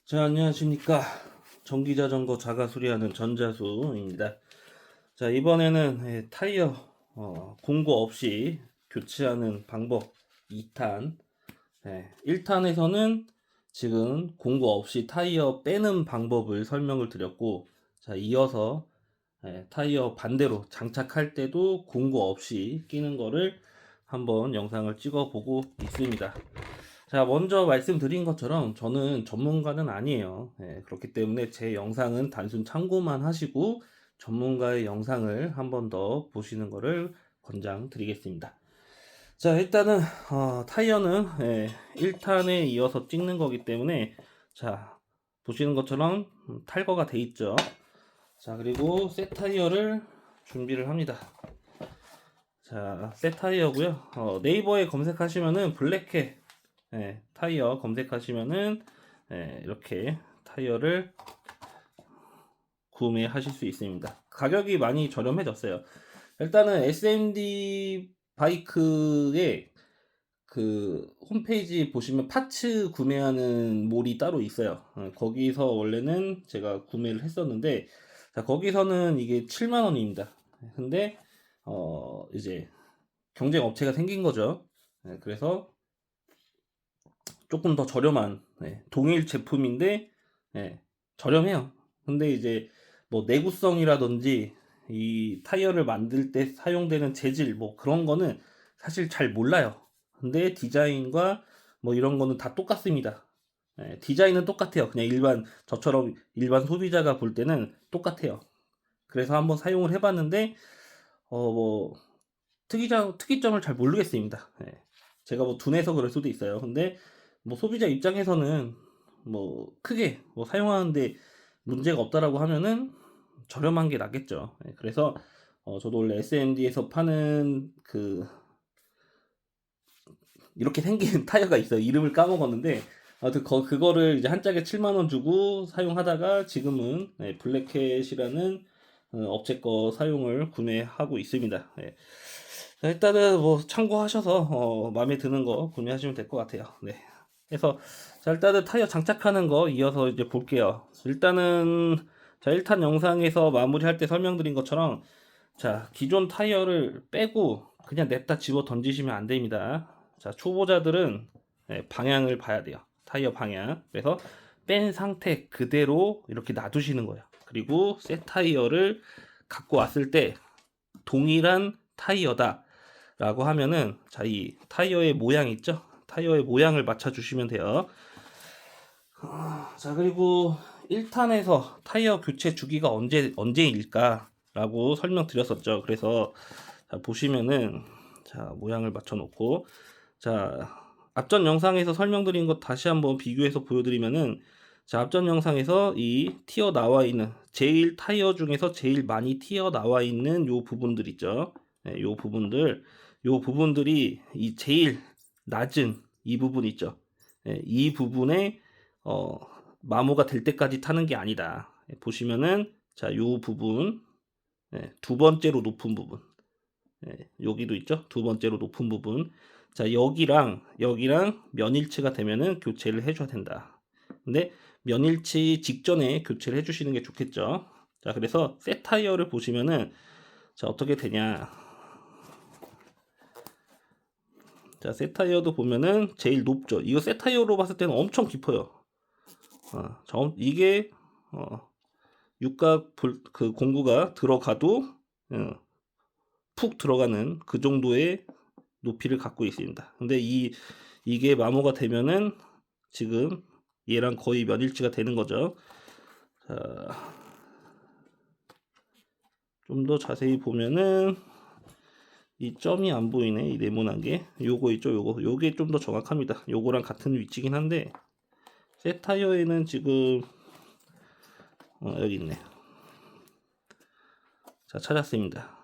자, 안녕하십니까. 전기자전거 자가 수리하는 전자수입니다. 자, 이번에는 타이어 공고 없이 교체하는 방법 2탄. 1탄에서는 지금 공고 없이 타이어 빼는 방법을 설명을 드렸고, 자, 이어서 타이어 반대로 장착할 때도 공고 없이 끼는 거를 한번 영상을 찍어 보고 있습니다. 자, 먼저 말씀드린 것처럼 저는 전문가는 아니에요. 그렇기 때문에 제 영상은 단순 참고만 하시고 전문가의 영상을 한번 더 보시는 것을 권장드리겠습니다. 자, 일단은 타이어는 1탄에 이어서 찍는 거기 때문에 자, 보시는 것처럼 탈거가 돼 있죠. 자, 그리고 새 타이어를 준비를 합니다. 자, 새 타이어고요. 네이버에 검색하시면은 블랙캣 타이어 검색하시면은 이렇게 타이어를 구매하실 수 있습니다. 가격이 많이 저렴해졌어요. 일단은 SMD 바이크의 그 홈페이지 보시면 파츠 구매하는 몰이 따로 있어요. 거기서 원래는 제가 구매를 했었는데, 자, 거기서는 이게 7만 원입니다. 근데 이제 경쟁 업체가 생긴 거죠. 그래서 조금 더 저렴한 동일 제품인데 저렴해요. 근데 이제 뭐 내구성이라든지 이 타이어를 만들 때 사용되는 재질 뭐 그런 거는 사실 잘 몰라요. 근데 디자인과 뭐 이런 거는 다 똑같습니다. 디자인은 똑같아요. 그냥 일반 저처럼 일반 소비자가 볼 때는 똑같아요. 그래서 한번 사용을 해봤는데 뭐 특이점을 잘 모르겠습니다. 제가 뭐 둔해서 그럴 수도 있어요. 근데 뭐 소비자 입장에서는 뭐 크게 뭐 사용하는데 문제가 없다라고 하면은 저렴한 게 낫겠죠. 그래서 저도 원래 SMD에서 파는 그 이렇게 생긴 타이어가 있어요. 이름을 까먹었는데 아무튼 그거를 이제 한 짝에 7만 원 주고 사용하다가 지금은 블랙캣이라는 업체 거 사용을 구매하고 있습니다. 자, 일단은 뭐 참고하셔서 마음에 드는 거 구매하시면 될 것 같아요. 네. 그래서 자, 일단은 타이어 장착하는 거 이어서 이제 볼게요. 일단은 자, 1탄 영상에서 마무리할 때 설명드린 것처럼 자, 기존 타이어를 빼고 그냥 냅다 집어 던지시면 안 됩니다. 자, 초보자들은 방향을 봐야 돼요. 타이어 방향. 그래서 뺀 상태 그대로 이렇게 놔두시는 거예요. 그리고 새 타이어를 갖고 왔을 때 동일한 타이어다 라고 하면은 자, 이 타이어의 모양 있죠? 타이어의 모양을 맞춰 주시면 돼요. 자, 그리고 1탄에서 타이어 교체 주기가 언제일까 라고 설명드렸었죠. 그래서 자, 보시면은 자, 모양을 맞춰 놓고 자, 앞전 영상에서 설명드린 것 다시 한번 비교해서 보여드리면은 자, 앞전 영상에서 이 튀어 나와 있는 제일 타이어 중에서 제일 많이 튀어 나와 있는 요 부분들 있죠. 요 부분들이 이 제일 낮은 이 부분 있죠. 이 부분에 어, 마모가 될 때까지 타는 게 아니다. 보시면은 자, 요 부분 두 번째로 높은 부분 여기도 있죠. 두 번째로 높은 부분. 자, 여기랑 면일치가 되면은 교체를 해줘야 된다. 근데 면일치 직전에 교체를 해주시는 게 좋겠죠. 자, 그래서 새 타이어를 보시면은 자, 어떻게 되냐. 자, 새 타이어도 보면은 제일 높죠. 이거 새 타이어로 봤을 때는 엄청 깊어요. 이게 육각 그 공구가 들어가도 푹 들어가는 그 정도의 높이를 갖고 있습니다. 근데 이게 마모가 되면은 지금 얘랑 거의 면일치가 되는 거죠. 자, 좀 더 자세히 보면은 이 점이 안 보이네. 이 네모난 게. 요거 있죠. 요게 좀 더 정확합니다. 요거랑 같은 위치긴 한데 새 타이어에는 지금 여기 있네. 자, 찾았습니다.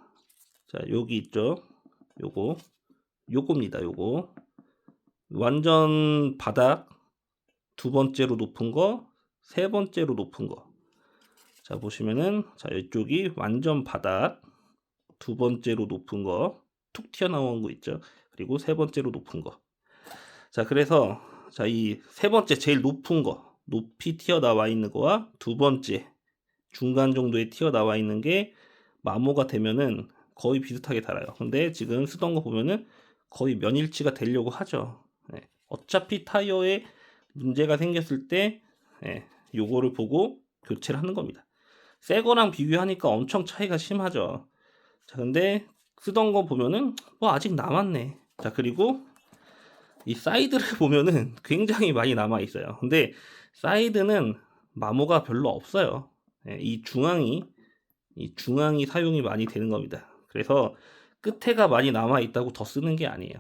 자, 여기 있죠. 요겁니다. 요거 완전 바닥 두 번째로 높은 거, 세 번째로 높은 거. 자, 보시면은 자, 이쪽이 완전 바닥 두 번째로 높은 거, 툭 튀어나온 거 있죠. 그리고 세 번째로 높은 거. 자, 그래서 자, 이 세 번째 제일 높은 거, 높이 튀어나와 있는 거와 두 번째 중간 정도에 튀어나와 있는 게 마모가 되면은 거의 비슷하게 달아요. 근데 지금 쓰던 거 보면은 거의 면일치가 되려고 하죠. 예. 어차피 타이어에 문제가 생겼을 때 요거를 보고 교체를 하는 겁니다. 새 거랑 비교하니까 엄청 차이가 심하죠. 자, 근데 쓰던 거 보면은 뭐 아직 남았네. 자, 그리고 이 사이드를 보면은 굉장히 많이 남아 있어요. 근데 사이드는 마모가 별로 없어요. 이 중앙이 사용이 많이 되는 겁니다. 그래서 끝에가 많이 남아 있다고 더 쓰는 게 아니에요.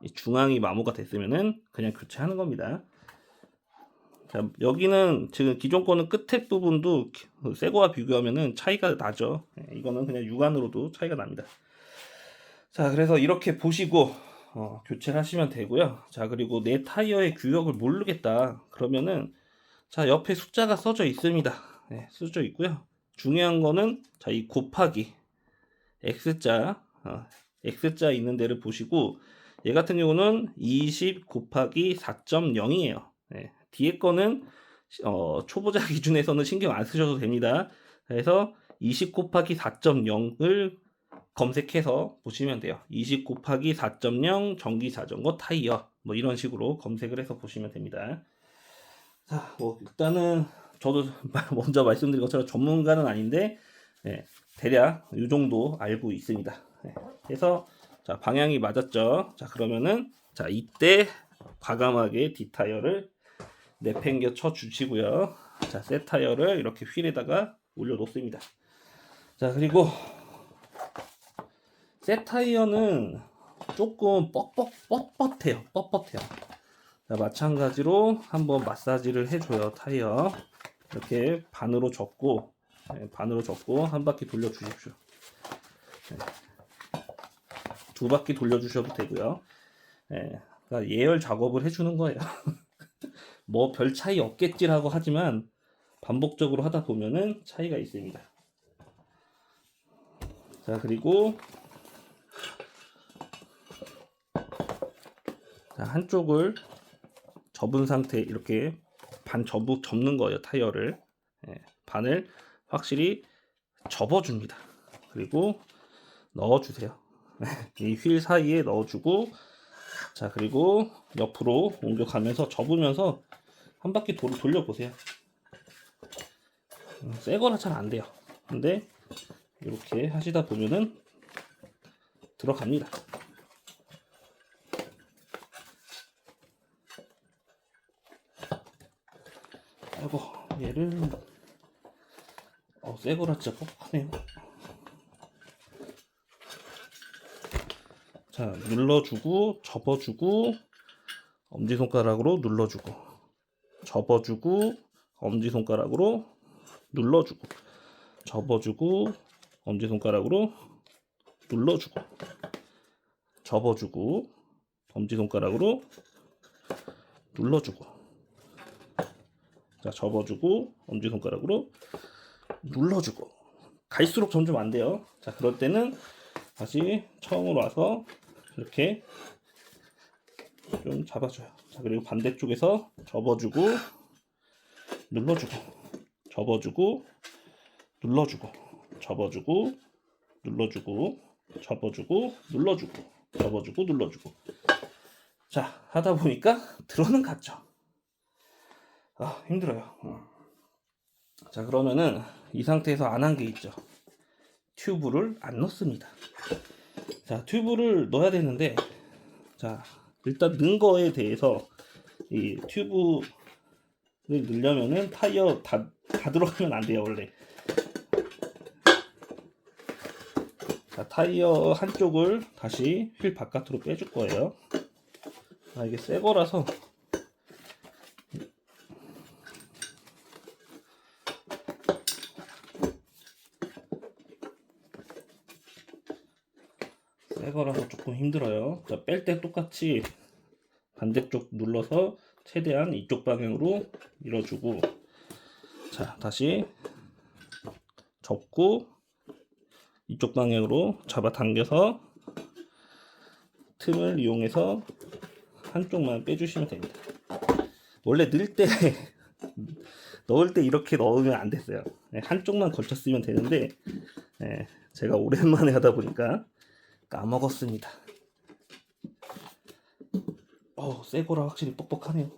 이 중앙이 마모가 됐으면은 그냥 교체하는 겁니다. 자, 여기는 지금 기존 거는 끝에 부분도 새 거와 비교하면은 차이가 나죠. 이거는 그냥 육안으로도 차이가 납니다. 자, 그래서 이렇게 보시고 교체를 하시면 되고요. 자, 그리고 내 타이어의 규격을 모르겠다 그러면은 자, 옆에 숫자가 써져 있습니다. 써져 있고요. 중요한 거는 자, 이 곱하기 X자 X자 있는 데를 보시고 얘 같은 경우는 20 곱하기 4.0이에요. 뒤에 거는 초보자 기준에서는 신경 안 쓰셔도 됩니다. 그래서 20 곱하기 4.0을 검색해서 보시면 돼요. 20 곱하기 4.0 전기 자전거 타이어 뭐 이런 식으로 검색을 해서 보시면 됩니다. 자, 뭐 일단은 저도 먼저 말씀드린 것처럼 전문가는 아닌데 대략 이 정도 알고 있습니다. 그래서 자, 방향이 맞았죠. 자, 그러면은 자, 이때 과감하게 뒷타이어를 내팽겨 쳐 주시고요. 자, 새 타이어를 이렇게 휠에다가 올려 놓습니다. 자, 그리고 새 타이어는 조금 뻣뻣해요. 자, 마찬가지로 한번 마사지를 해줘요. 타이어 이렇게 반으로 접고 한 바퀴 돌려 주십시오. 두 바퀴 돌려 주셔도 되고요. 그러니까 예열 작업을 해주는 거예요. 뭐 별 차이 없겠지라고 하지만 반복적으로 하다 보면은 차이가 있습니다. 자, 그리고 자, 한쪽을 접은 상태 이렇게 반 접는 거예요. 타이어를 반을 확실히 접어줍니다. 그리고 넣어주세요. 이 휠 사이에 넣어주고 자, 그리고 옆으로 옮겨가면서 접으면서 한 바퀴 돌려보세요. 새 거라 잘 안 돼요. 근데 이렇게 하시다 보면은 들어갑니다. 아이고, 얘를 새 거라 진짜 뻑뻑하네요. 자, 눌러주고 접어주고 엄지손가락으로 눌러주고 접어주고 엄지손가락으로 눌러주고 접어주고 엄지손가락으로 눌러주고 접어주고 엄지손가락으로 눌러주고 자, 접어주고 엄지손가락으로 눌러주고 갈수록 점점 안 돼요. 자, 그럴 때는 다시 처음으로 와서 이렇게 좀 잡아줘요. 자, 그리고 반대쪽에서 접어주고 눌러주고 접어주고 눌러주고 접어주고 눌러주고 접어주고 눌러주고 접어주고 눌러주고 자, 하다 보니까 들어는 갔죠. 힘들어요. 자, 그러면은 이 상태에서 안 한 게 있죠. 튜브를 안 넣습니다. 자, 튜브를 넣어야 되는데 자, 일단 넣은 거에 대해서 이 튜브를 넣으려면은 타이어 다 들어가면 안 돼요. 원래 자, 타이어 한쪽을 다시 휠 바깥으로 빼줄 거예요. 이게 새 거라서 조금 힘들어요. 자, 뺄 때 똑같이 반대쪽 눌러서 최대한 이쪽 방향으로 밀어주고 자, 다시 접고 이쪽 방향으로 잡아당겨서 틈을 이용해서 한쪽만 빼주시면 됩니다. 원래 넣을 때 넣을 때 이렇게 넣으면 안 됐어요. 네, 한쪽만 걸쳤으면 되는데 네, 제가 오랜만에 하다 보니까 까먹었습니다. 새 거라 확실히 뻑뻑하네요.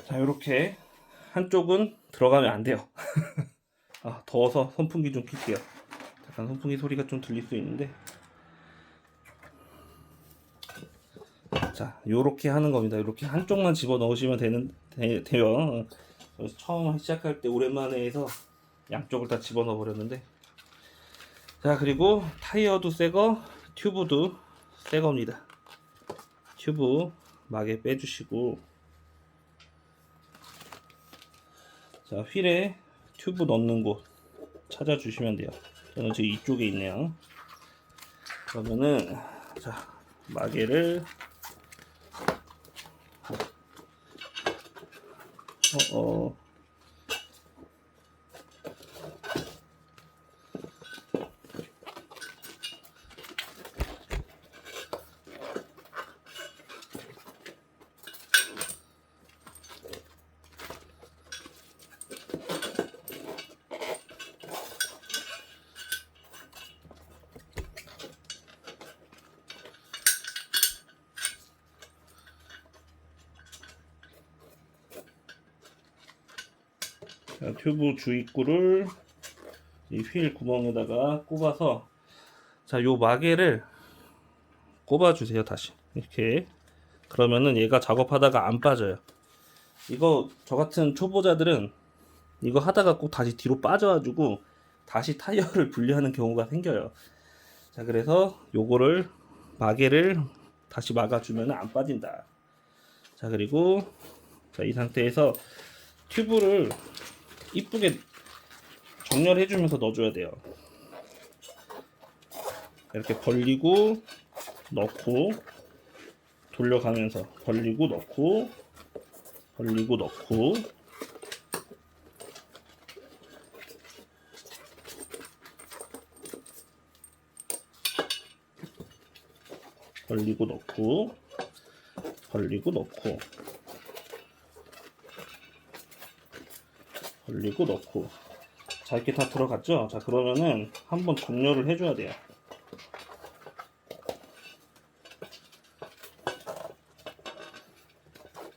자, 이렇게 한쪽은 들어가면 안 돼요. 더워서 선풍기 좀 킬게요. 잠깐 선풍기 소리가 좀 들릴 수 있는데, 자, 요렇게 하는 겁니다. 이렇게 한쪽만 집어 넣으시면 돼요. 그래서 처음 시작할 때 오랜만에 해서 양쪽을 다 집어 넣어 버렸는데, 자, 그리고 타이어도 새거, 튜브도 새겁니다. 튜브 막에 빼주시고, 자, 휠에 튜브 넣는 곳 찾아주시면 돼요. 저는 지금 이쪽에 있네요. 그러면은, 자, 마개를 자, 튜브 주입구를 이 휠 구멍에다가 꼽아서, 자, 요 마개를 꼽아주세요. 다시 이렇게. 그러면은 얘가 작업하다가 안 빠져요. 이거 저 같은 초보자들은 이거 하다가 꼭 다시 뒤로 빠져가지고 다시 타이어를 분리하는 경우가 생겨요. 자, 그래서 요거를 마개를 다시 막아주면 안 빠진다. 자, 그리고 자, 이 상태에서 튜브를 이쁘게 정렬해주면서 넣어줘야 돼요. 이렇게 벌리고 넣고 돌려가면서 벌리고 넣고 벌리고 넣고, 벌리고 넣고 벌리고 넣고 벌리고 넣고. 자, 이렇게 다 들어갔죠? 자, 그러면은 한번 정렬을 해줘야 돼요.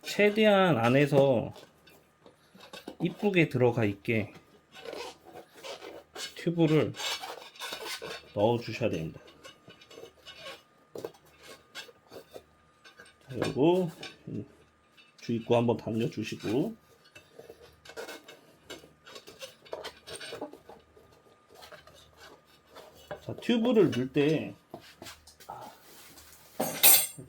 최대한 안에서 이쁘게 들어가 있게 튜브를 넣어 주셔야 됩니다. 그리고 주입구 한번 당겨 주시고, 자, 튜브를 넣을 때,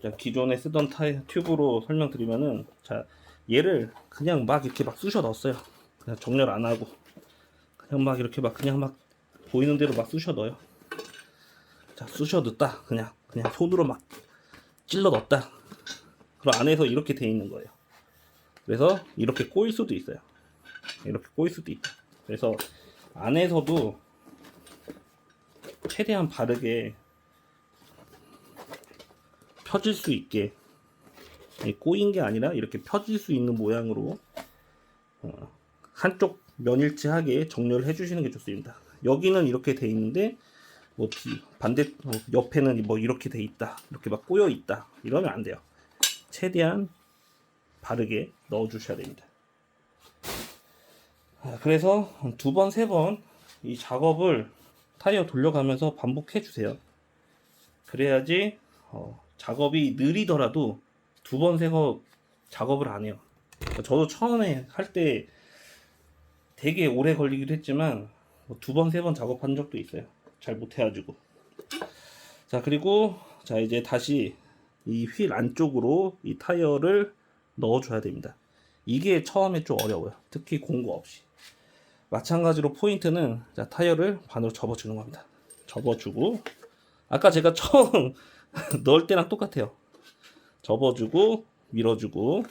자, 기존에 쓰던 튜브로 설명드리면은, 자, 얘를 그냥 막 이렇게 막 쑤셔 넣었어요. 그냥 정렬 안 하고 그냥 막 이렇게 막 그냥 막 보이는 대로 막 쑤셔 넣어요. 자, 쑤셔 넣었다. 그냥 손으로 막 찔러 넣었다. 그럼 안에서 이렇게 돼 있는 거예요. 그래서 이렇게 꼬일 수도 있어요. 이렇게 꼬일 수도 있다. 그래서 안에서도 최대한 바르게 펴질 수 있게, 꼬인 게 아니라 이렇게 펴질 수 있는 모양으로 한쪽 면일치하게 정렬을 해주시는 게 좋습니다. 여기는 이렇게 돼 있는데 뭐 반대 옆에는 뭐 이렇게 돼 있다, 이렇게 막 꼬여 있다, 이러면 안 돼요. 최대한 바르게 넣어 주셔야 됩니다. 그래서 두 번, 세 번 이 작업을 타이어 돌려가면서 반복해 주세요. 그래야지 작업이 느리더라도 2번, 3번 작업을 안 해요. 저도 처음에 할 때 되게 오래 걸리기도 했지만 2번, 3번 작업한 적도 있어요. 잘 못해가지고. 자, 그리고 자 이제 다시 이 휠 안쪽으로 이 타이어를 넣어줘야 됩니다. 이게 처음에 좀 어려워요. 특히 공구 없이. 마찬가지로 포인트는 자, 타이어를 반으로 접어주는 겁니다. 접어주고 아까 제가 처음 넣을 때랑 똑같아요. 접어주고 밀어주고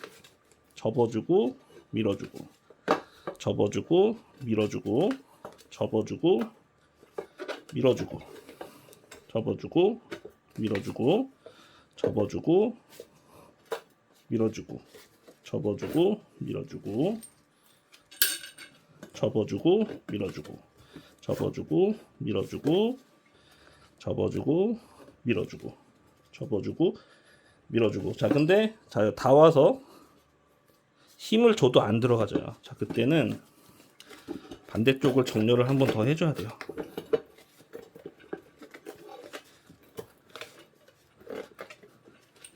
접어주고 밀어주고 접어주고 밀어주고 접어주고 밀어주고 접어주고 밀어주고 접어주고 밀어주고 접어주고 밀어주고 접어주고 밀어주고 접어주고 밀어주고 접어주고 밀어주고 접어주고 밀어주고. 자, 근데 자, 다 와서 힘을 줘도 안 들어가져요. 자, 그때는 반대쪽을 정렬을 한 번 더 해줘야 돼요.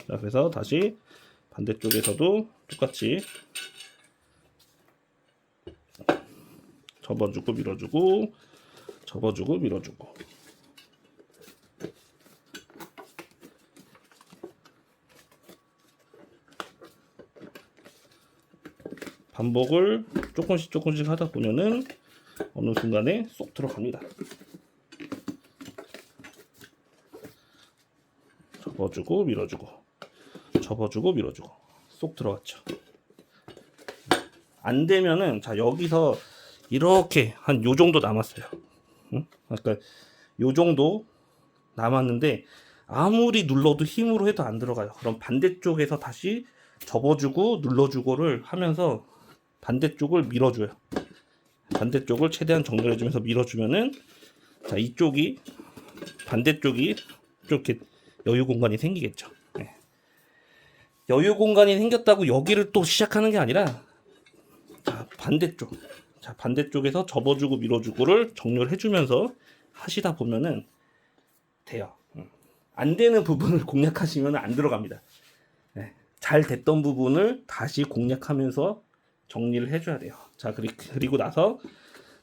자, 그래서 다시 반대쪽에서도 똑같이 접어주고 밀어주고 접어주고 밀어주고. 반복을 조금씩 하다 보면은 어느 순간에 쏙 들어갑니다. 접어주고 밀어주고 접어주고 밀어주고 쏙 들어갔죠. 안 되면은 자, 여기서 이렇게 한 요 정도 남았어요. 응? 그러니까 요 정도 남았는데 아무리 눌러도 힘으로 해도 안 들어가요. 그럼 반대쪽에서 다시 접어주고 눌러주고를 하면서 반대쪽을 밀어줘요. 반대쪽을 최대한 정렬해주면서 밀어주면은 자, 이쪽이 반대쪽이 이렇게 여유 공간이 생기겠죠. 네. 여유 공간이 생겼다고 여기를 또 시작하는 게 아니라 자, 반대쪽. 자, 반대쪽에서 접어주고 밀어주고를 정렬해주면서 하시다 보면은 돼요. 안 되는 부분을 공략하시면 안 들어갑니다. 네. 잘 됐던 부분을 다시 공략하면서 정리를 해줘야 돼요. 자, 그리고 나서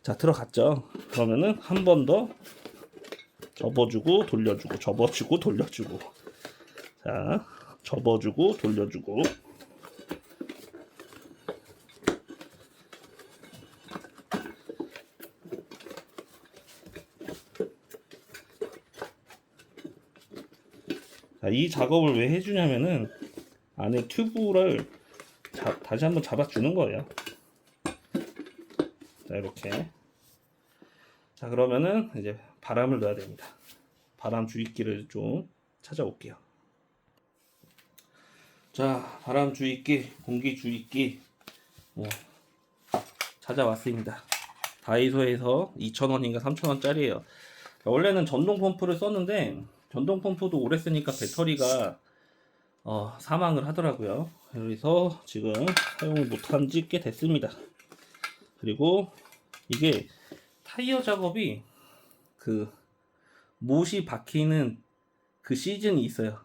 자, 들어갔죠. 그러면은 한 번 더 접어주고 돌려주고 접어주고 돌려주고. 자, 접어주고 돌려주고. 자, 이 작업을 왜 해주냐면은 안에 튜브를 다시 한번 잡아주는 거예요. 자, 이렇게. 자, 그러면은 이제 바람을 넣어야 됩니다. 바람 주입기를 좀 찾아올게요. 자, 바람 주입기, 공기 주입기 찾아왔습니다. 다이소에서 2,000원인가 3,000원짜리예요. 원래는 전동 펌프를 썼는데 전동 펌프도 오래 쓰니까 배터리가 사망을 하더라고요. 그래서 지금 사용을 못한 지 꽤 됐습니다. 그리고 이게 타이어 작업이 그 못이 박히는 그 시즌이 있어요.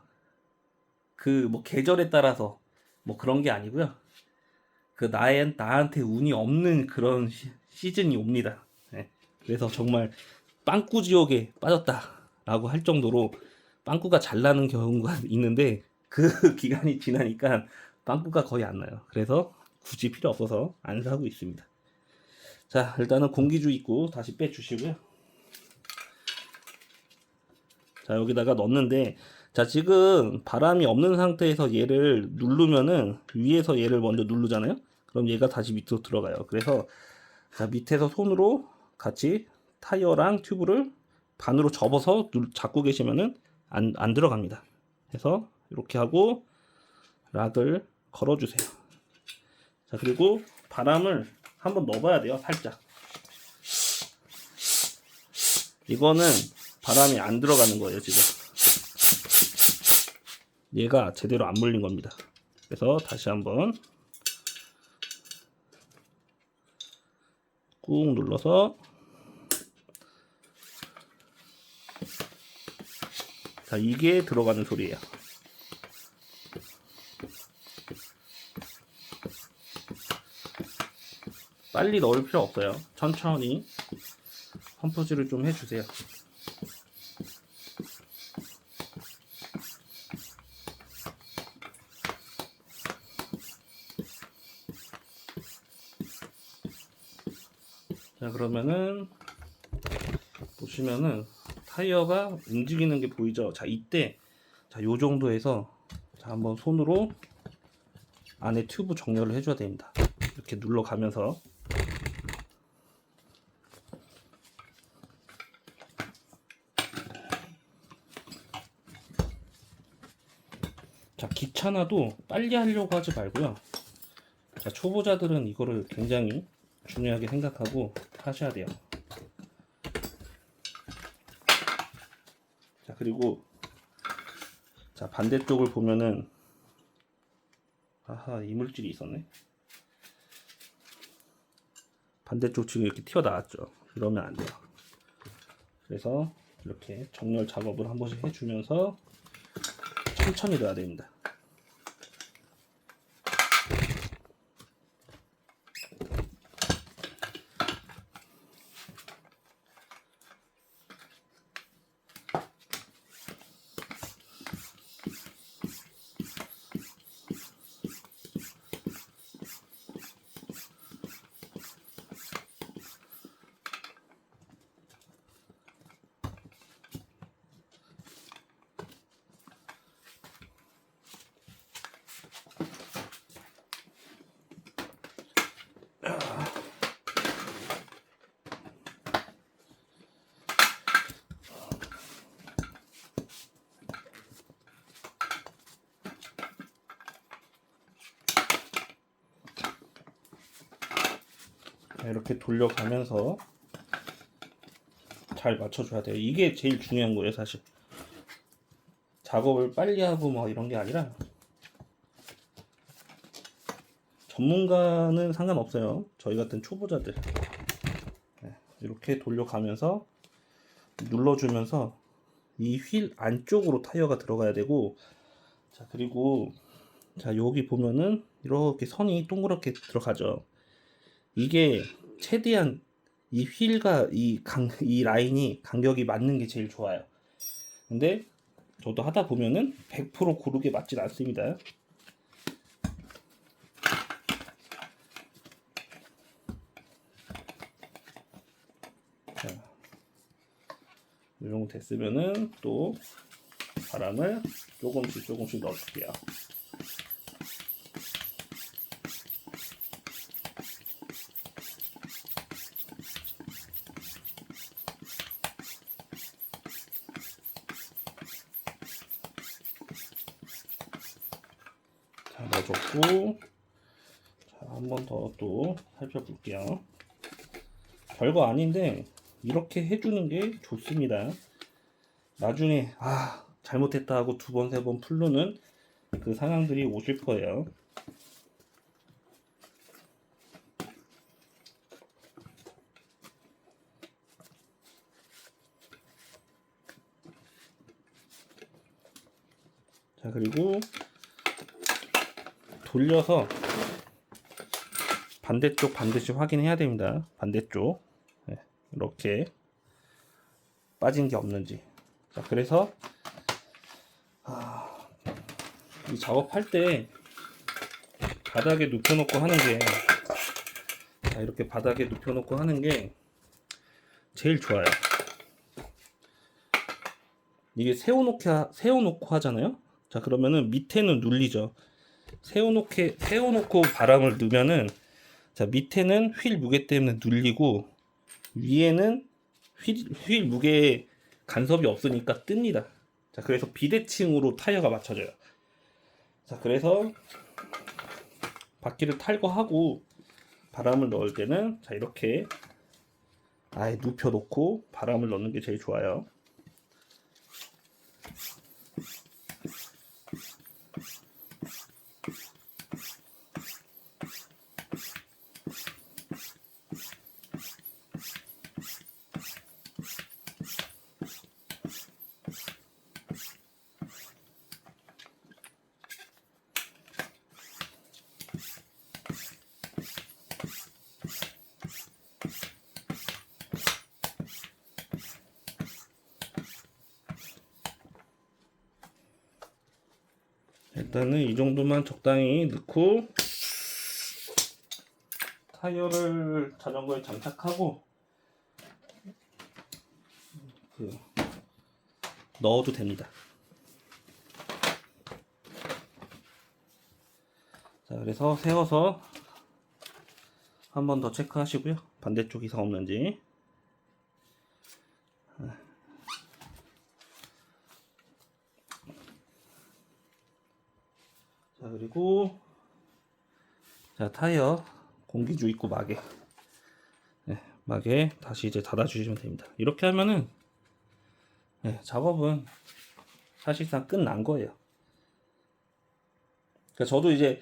그 뭐 계절에 따라서 뭐 그런 게 아니고요. 그 나한테 운이 없는 그런 시즌이 옵니다. 네. 그래서 정말 빵꾸 지옥에 빠졌다라고 할 정도로 빵꾸가 잘 나는 경우가 있는데 그 기간이 지나니까 빵꾸가 거의 안 나요. 그래서 굳이 필요 없어서 안 사고 있습니다. 자, 일단은 공기주 입구 다시 빼주시고요. 자, 여기다가 넣는데 자, 지금 바람이 없는 상태에서 얘를 누르면은 위에서 얘를 먼저 누르잖아요. 그럼 얘가 다시 밑으로 들어가요. 그래서 자, 밑에서 손으로 같이 타이어랑 튜브를 반으로 접어서 잡고 계시면은 안 들어갑니다. 그래서 이렇게 하고 락을 걸어주세요. 자, 그리고 바람을 한번 넣어봐야 돼요. 살짝. 이거는 바람이 안 들어가는 거예요, 지금. 얘가 제대로 안 물린 겁니다. 그래서 다시 한번 꾹 눌러서 자, 이게 들어가는 소리예요. 빨리 넣을 필요 없어요. 천천히 펌프질을 좀 해주세요. 자, 그러면은 보시면은 타이어가 움직이는 게 보이죠? 자, 이때 자, 요 정도에서 자, 한번 손으로 안에 튜브 정렬을 해줘야 됩니다. 이렇게 눌러가면서 자, 귀찮아도 빨리 하려고 하지 말고요. 자, 초보자들은 이거를 굉장히 중요하게 생각하고 하셔야 돼요. 자, 그리고 자, 반대쪽을 보면은 아하, 이물질이 있었네. 반대쪽 지금 이렇게 튀어나왔죠. 이러면 안 돼요. 그래서 이렇게 정렬 작업을 한 번씩 해주면서 천천히 넣어야 됩니다. 이렇게 돌려가면서 잘 맞춰줘야 돼요. 이게 제일 중요한 거예요, 사실. 작업을 빨리 하고 뭐 이런 게 아니라 전문가는 상관없어요. 저희 같은 초보자들 이렇게 돌려가면서 눌러주면서 이 휠 안쪽으로 타이어가 들어가야 되고, 자, 그리고 자, 여기 보면은 이렇게 선이 동그랗게 들어가죠. 이게 최대한 이 휠과 이 라인이 간격이 맞는 게 제일 좋아요. 근데 저도 하다 보면은 100% 고르게 맞진 않습니다. 자, 이 정도 됐으면은 또 바람을 조금씩 넣어줄게요. 자, 넣어줬고, 자, 한 번 더 또 살펴볼게요. 별거 아닌데 이렇게 해주는 게 좋습니다. 나중에 잘못했다 하고 두 번, 세 번 풀르는 그 상황들이 오실 거예요. 자, 그리고 돌려서 반대쪽 반드시 확인해야 됩니다. 반대쪽 이렇게 빠진 게 없는지. 자, 그래서 이 작업할 때 바닥에 눕혀놓고 하는 게, 자, 이렇게 바닥에 눕혀놓고 하는 게 제일 좋아요. 이게 세워놓고 하잖아요. 자, 그러면은 밑에는 눌리죠. 세워놓고 바람을 넣으면은, 자, 밑에는 휠 무게 때문에 눌리고 위에는 휠 무게에 간섭이 없으니까 뜹니다. 자, 그래서 비대칭으로 타이어가 맞춰져요. 자, 그래서 바퀴를 탈거하고 바람을 넣을 때는 자, 이렇게 아예 눕혀 놓고 바람을 넣는 게 제일 좋아요. 일단은 이 정도만 적당히 넣고 타이어를 자전거에 장착하고 넣어도 됩니다. 자, 그래서 세워서 한 번 더 체크하시고요. 반대쪽 이상 없는지. 자, 그리고 자, 타이어 공기주 입구 막에 막에 다시 이제 닫아 주시면 됩니다. 이렇게 하면은 작업은 사실상 끝난 거예요. 그러니까 저도 이제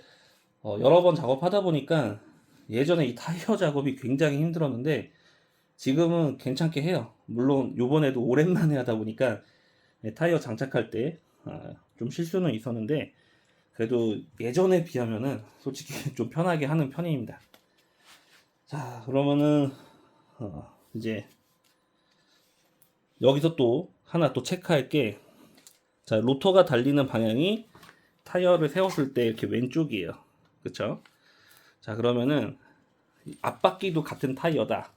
여러 번 작업하다 보니까 예전에 이 타이어 작업이 굉장히 힘들었는데 지금은 괜찮게 해요. 물론 요번에도 오랜만에 하다 보니까 타이어 장착할 때 좀 실수는 있었는데 그래도 예전에 비하면은 솔직히 좀 편하게 하는 편입니다. 자, 그러면은 이제 여기서 또 하나 또 체크할 게, 자, 로터가 달리는 방향이 타이어를 세웠을 때 이렇게 왼쪽이에요. 그쵸? 자, 그러면은 앞바퀴도 같은 타이어다.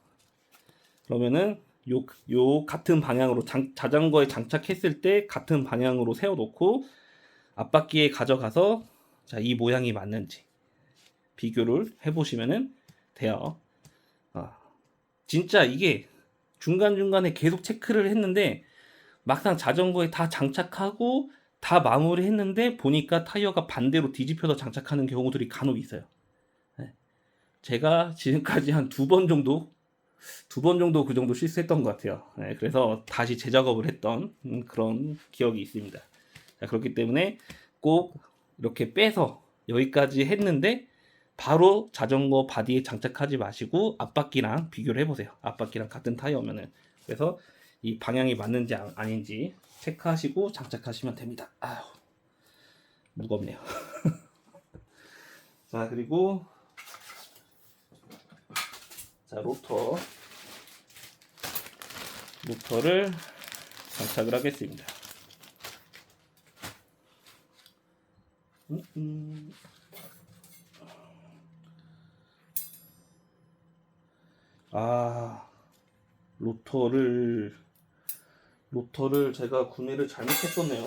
그러면은 요 같은 방향으로 자전거에 장착했을 때 같은 방향으로 세워놓고 앞바퀴에 가져가서 자, 이 모양이 맞는지 비교를 해보시면은 돼요. 진짜 이게 중간중간에 계속 체크를 했는데 막상 자전거에 다 장착하고 다 마무리 했는데 보니까 타이어가 반대로 뒤집혀서 장착하는 경우들이 간혹 있어요. 제가 지금까지 한 두 번 정도 그 정도 실수했던 것 같아요. 그래서 다시 재작업을 했던 그런 기억이 있습니다. 자, 그렇기 때문에 꼭 이렇게 빼서 여기까지 했는데 바로 자전거 바디에 장착하지 마시고 앞바퀴랑 비교를 해보세요. 앞바퀴랑 같은 타이어면은. 그래서 이 방향이 맞는지 아닌지 체크하시고 장착하시면 됩니다. 아휴, 무겁네요. 자, 그리고 자, 로터를 장착을 하겠습니다. 로터를 제가 구매를 잘못했었네요.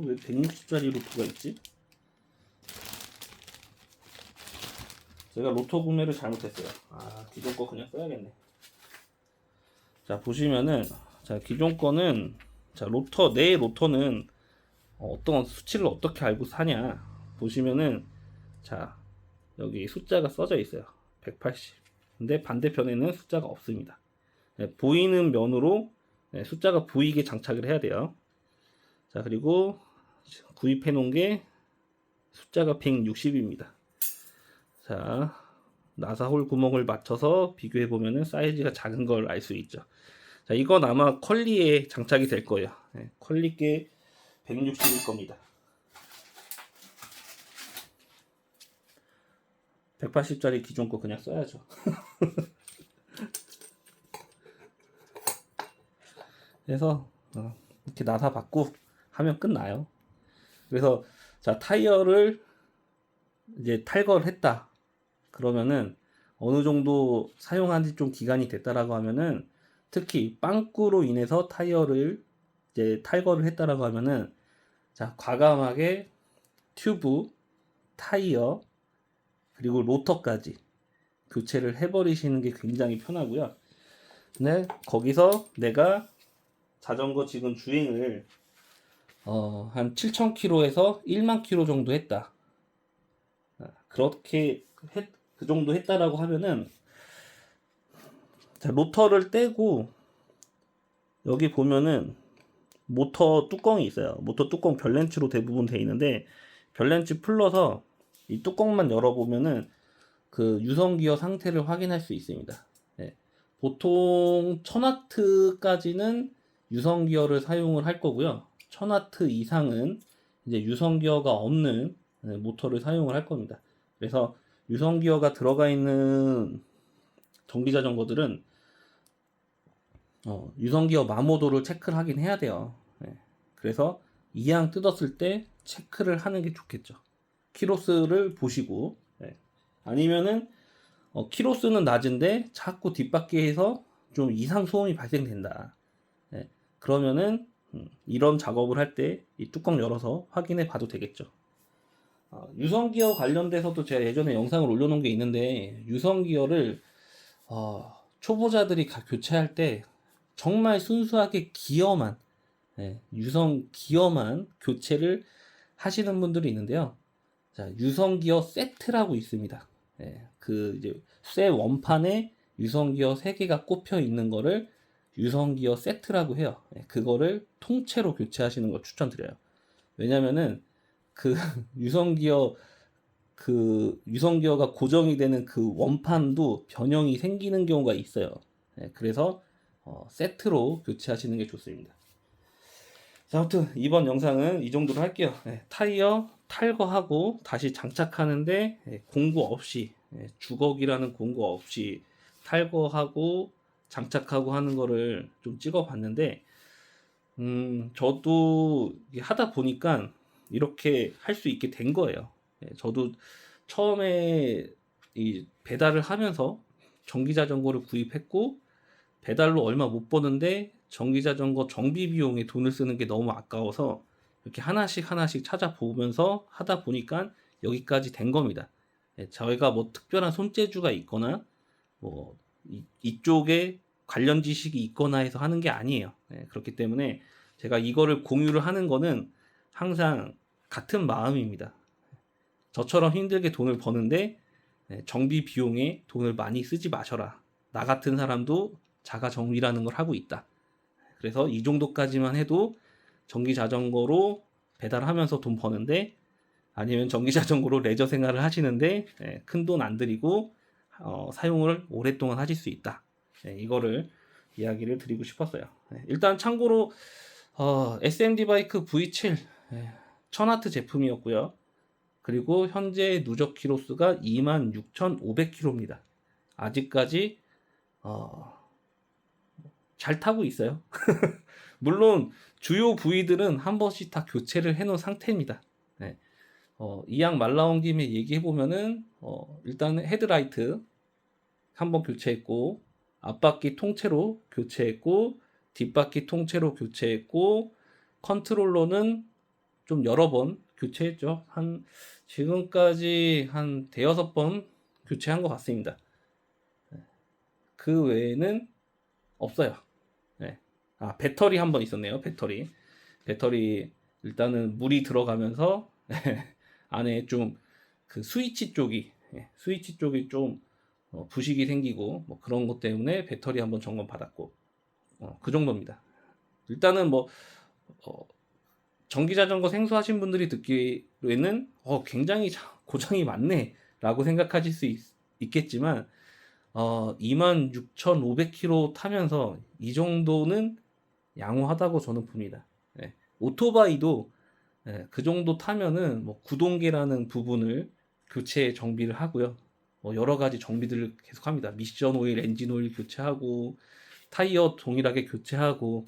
왜 160짜리 로터가 있지? 제가 로터 구매를 잘못했어요. 기존 거 그냥 써야겠네. 자, 보시면은, 자, 기존 거는, 자, 내 로터는 어떤 수치를 어떻게 알고 사냐. 보시면은, 자, 여기 숫자가 써져 있어요. 180. 근데 반대편에는 숫자가 없습니다. 보이는 면으로 숫자가 보이게 장착을 해야 돼요. 자, 그리고 구입해 놓은 게 숫자가 160입니다. 자, 나사홀 구멍을 맞춰서 비교해 보면은 사이즈가 작은 걸 알 수 있죠. 자, 이건 아마 컬리에 장착이 될 거예요. 컬리께 160일 겁니다. 180짜리 기존 거 그냥 써야죠. 그래서 이렇게 나사 받고 하면 끝나요. 그래서 자, 타이어를 이제 탈거를 했다. 그러면은 어느 정도 사용한 지 좀 기간이 됐다라고 하면은, 특히 빵꾸로 인해서 타이어를 이제 탈거를 했다라고 하면은, 자, 과감하게 튜브, 타이어, 그리고 로터까지 교체를 해버리시는 게 굉장히 편하고요. 근데 거기서 내가 자전거 지금 주행을 한 7,000km에서 1만 km 정도 했다. 그렇게 그 정도 했다라고 하면은, 자, 로터를 떼고 여기 보면은 모터 뚜껑이 있어요. 모터 뚜껑 별렌치로 대부분 돼 있는데 별렌치 풀러서 이 뚜껑만 열어보면은 그 유성기어 상태를 확인할 수 있습니다. 보통 1000W까지는 유성기어를 사용을 할 거고요. 1000W 이상은 이제 유성기어가 없는 모터를 사용을 할 겁니다. 그래서 유성기어가 들어가 있는 전기자전거들은 유성기어 마모도를 체크를 하긴 해야 돼요. 그래서 이항 뜯었을 때 체크를 하는 게 좋겠죠. 키로수를 보시고, 예. 아니면은 키로수는 낮은데 자꾸 뒷바퀴에서 좀 이상 소음이 발생된다. 예. 그러면은 이런 작업을 할 때 이 뚜껑 열어서 확인해 봐도 되겠죠. 유성기어 관련돼서도 제가 예전에 영상을 올려놓은 게 있는데, 유성기어를 초보자들이 교체할 때 정말 순수하게 기어만, 유성 기어만 교체를 하시는 분들이 있는데요. 자, 유성 기어 세트라고 있습니다. 그 이제 쇠 원판에 유성 기어 3개가 꼽혀 있는 거를 유성 기어 세트라고 해요. 그거를 통째로 교체하시는 걸 추천드려요. 왜냐면은 그 유성 기어 유성 기어가 고정이 되는 그 원판도 변형이 생기는 경우가 있어요. 그래서 세트로 교체하시는 게 좋습니다. 자, 아무튼 이번 영상은 이 정도로 할게요. 타이어 탈거하고 다시 장착하는데 공구 없이, 주걱이라는 공구 없이 탈거하고 장착하고 하는 거를 좀 찍어 봤는데, 저도 하다 보니까 이렇게 할 수 있게 된 거예요. 저도 처음에 이 배달을 하면서 전기자전거를 구입했고, 배달로 얼마 못 버는데 전기자전거 정비 비용에 돈을 쓰는 게 너무 아까워서 이렇게 하나씩 찾아보면서 하다 보니까 여기까지 된 겁니다. 저희가 뭐 특별한 손재주가 있거나 뭐 이쪽에 관련 지식이 있거나 해서 하는 게 아니에요. 그렇기 때문에 제가 이거를 공유를 하는 거는 항상 같은 마음입니다. 저처럼 힘들게 돈을 버는데 정비 비용에 돈을 많이 쓰지 마셔라. 나 같은 사람도 자가 정비라는 걸 하고 있다. 그래서 이 정도까지만 해도 전기 자전거로 배달하면서 돈 버는데, 아니면 전기 자전거로 레저 생활을 하시는데 큰 돈 안 들이고 사용을 오랫동안 하실 수 있다. 이거를 이야기를 드리고 싶었어요. 일단 참고로 SMD 바이크 V7 1000W 제품이었고요. 그리고 현재 누적 키로수가 26,500km입니다. 아직까지 잘 타고 있어요. 물론 주요 부위들은 한 번씩 다 교체를 해놓은 상태입니다. 이왕 말 나온 김에 얘기해 보면은 일단 헤드라이트 한번 교체했고, 앞바퀴 통째로 교체했고, 뒷바퀴 통째로 교체했고, 컨트롤러는 좀 여러 번 교체했죠. 지금까지 한 대여섯 번 교체한 것 같습니다. 그 외에는 없어요. 배터리 한번 있었네요. 배터리 일단은 물이 들어가면서 안에 좀 그 스위치 쪽이 좀 부식이 생기고 뭐 그런 것 때문에 배터리 한번 점검 받았고, 그 정도입니다. 일단은 뭐 전기자전거 생소하신 분들이 듣기에는 굉장히 고장이 많네 라고 생각하실 수 있겠지만 26,500km 타면서 이 정도는 양호하다고 저는 봅니다. 오토바이도 그 정도 타면은 뭐 구동계라는 부분을 교체 정비를 하고요. 여러 가지 정비들을 계속합니다. 미션 오일, 엔진 오일 교체하고 타이어 동일하게 교체하고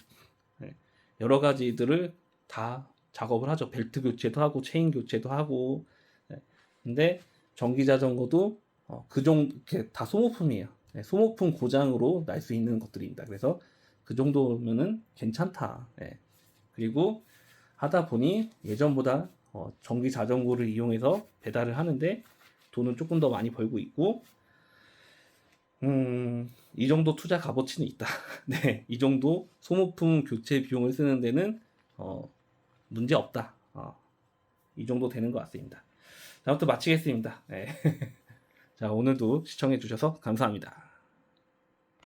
여러 가지들을 다 작업을 하죠. 벨트 교체도 하고 체인 교체도 하고. 근데 전기 자전거도 그 정도 다 소모품이에요. 소모품 고장으로 날 수 있는 것들입니다. 그래서 그 정도면은 괜찮다. 그리고 하다 보니 예전보다 전기 자전거를 이용해서 배달을 하는데 돈은 조금 더 많이 벌고 있고, 이 정도 투자 값어치는 있다. 네, 이 정도 소모품 교체 비용을 쓰는 데는 문제 없다. 이 정도 되는 것 같습니다. 다음부터 마치겠습니다. 자, 오늘도 시청해 주셔서 감사합니다.